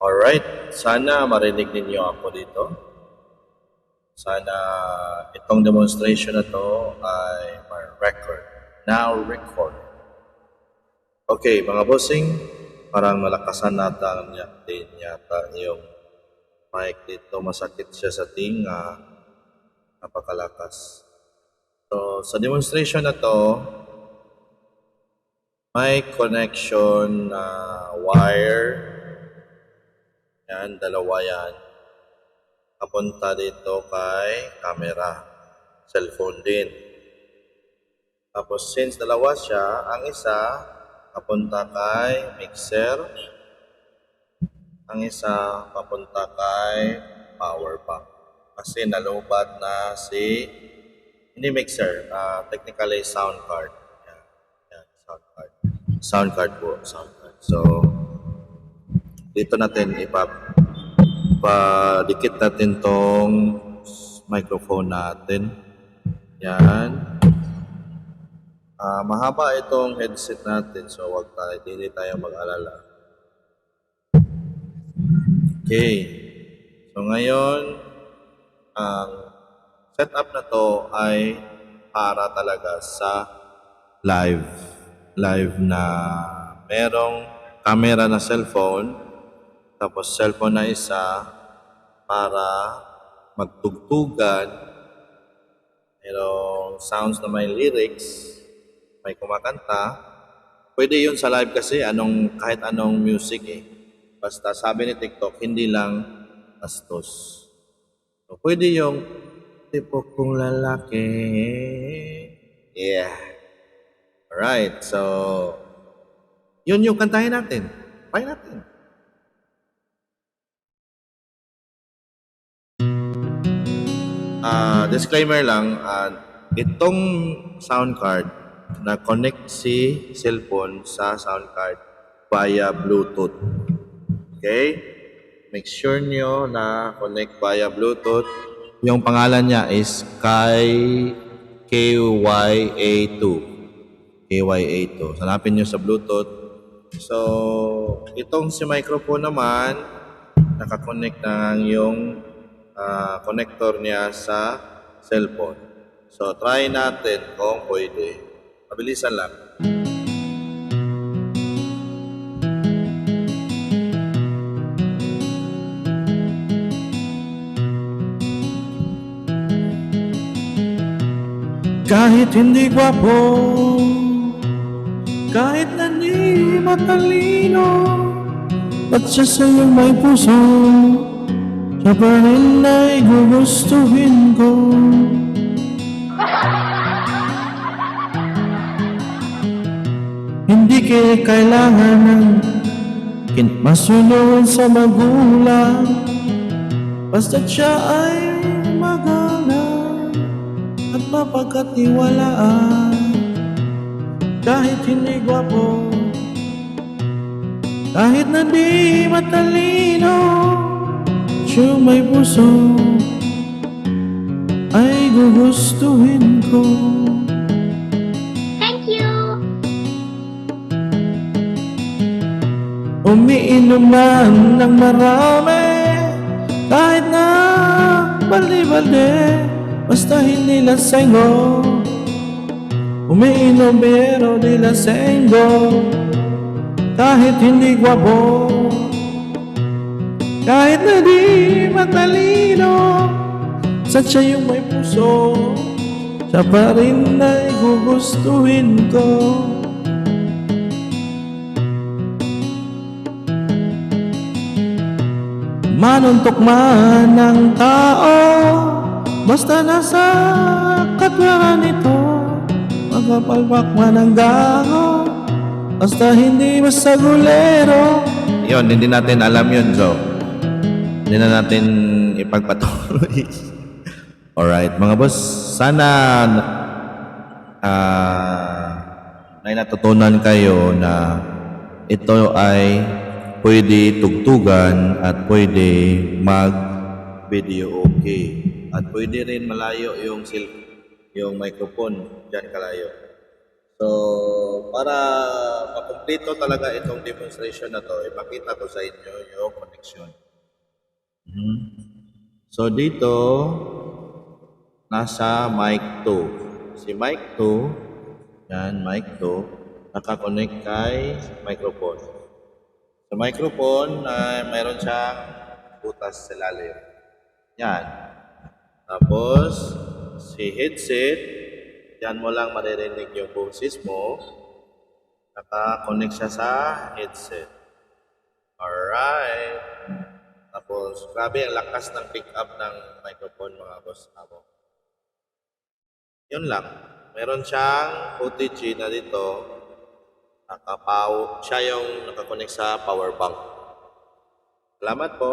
Alright, sana marinig ninyo ako dito. Sana itong demonstration na to ay ma-record. Now record. Okay, mga bossing, parang malakasan natin yata yung mic dito. Masakit siya sa tinga. Napakalakas. So, sa demonstration na to, may connection na wire. Yan, dalawa yan. Papunta dito kay camera. Cellphone din. Tapos since dalawa siya, ang isa papunta kay mixer. Ang isa papunta kay power bank. Kasi nalobat na hindi mixer, technically sound card. Yan, sound card. Sound card po, sound card. So, dito natin ipadikit natin tong microphone natin. Yan. Mahaba itong headset natin, so hindi tayo mag-alala. Okay. So ngayon, ang setup na to ay para talaga sa live na merong camera na cellphone, tapos cellphone na isa para magtugtugan, merong sounds na may lyrics, may kumakanta. Pwede yun sa live kasi kahit anong music eh. Basta sabi ni TikTok, hindi lang bastos. So, pwede yung tipo kong lalaki. Yeah. Alright, so yun yung kantahin natin. Try natin. Disclaimer lang, itong sound card na connect si cellphone sa sound card via Bluetooth. Okay? Make sure nyo na connect via Bluetooth. Yung pangalan niya is KYA2. KYA2. Hanapin nyo sa Bluetooth. So, itong si microphone naman, nakakonect na yung connector niya sa cellphone. So, try natin kung pwede. Mabilisan lang. Kahit hindi gwapo, kahit na di matalino, at siya sa'yo may puso, siya pa rin ay gugustuhin ko. Hindi kailangan ng masunod sa magulang, basta siya ay magalang at mapagkatiwalaan. Kahit hindi gwapo, kahit na di matalino, siya may puso ay gugustuhin ko. Thank you! Umiinom man ng marami, kahit na balde-balde, basta hindi lasenggo. Umiinom pero di lasenggo, kahit hindi gwapo, kahit na di matalino, sa siya yung may puso, siya pa rin ay gugustuhin ko. Manuntok man ng tao, basta nasa katwiran nito, magpapalpak man ang gaho, basta hindi masagulero. Yun, hindi natin alam yun, so hindi na natin ipagpatuloy. Alright, mga boss, sana may natutunan kayo na ito ay pwede tugtugan at pwede mag-video okay. At pwede rin malayo yung microphone, dyan kalayo. So, para makumpleto talaga itong demonstration na to, ipakita ko sa inyo yung connection. So, dito, nasa mic 2. Si mic 2, yan, mic 2, nakakonect kay microphone. Sa microphone, mayroon siyang butas sa lalim. Yan. Tapos, si headset, yan mo lang maririnig yung boses mo. Naka-connect siya sa headset. Alright. Tapos, grabe ang lakas ng pick-up ng microphone mga boss ako. Yun lang. Meron siyang OTG na dito. Siya yung nakakonect sa power bank. Salamat po.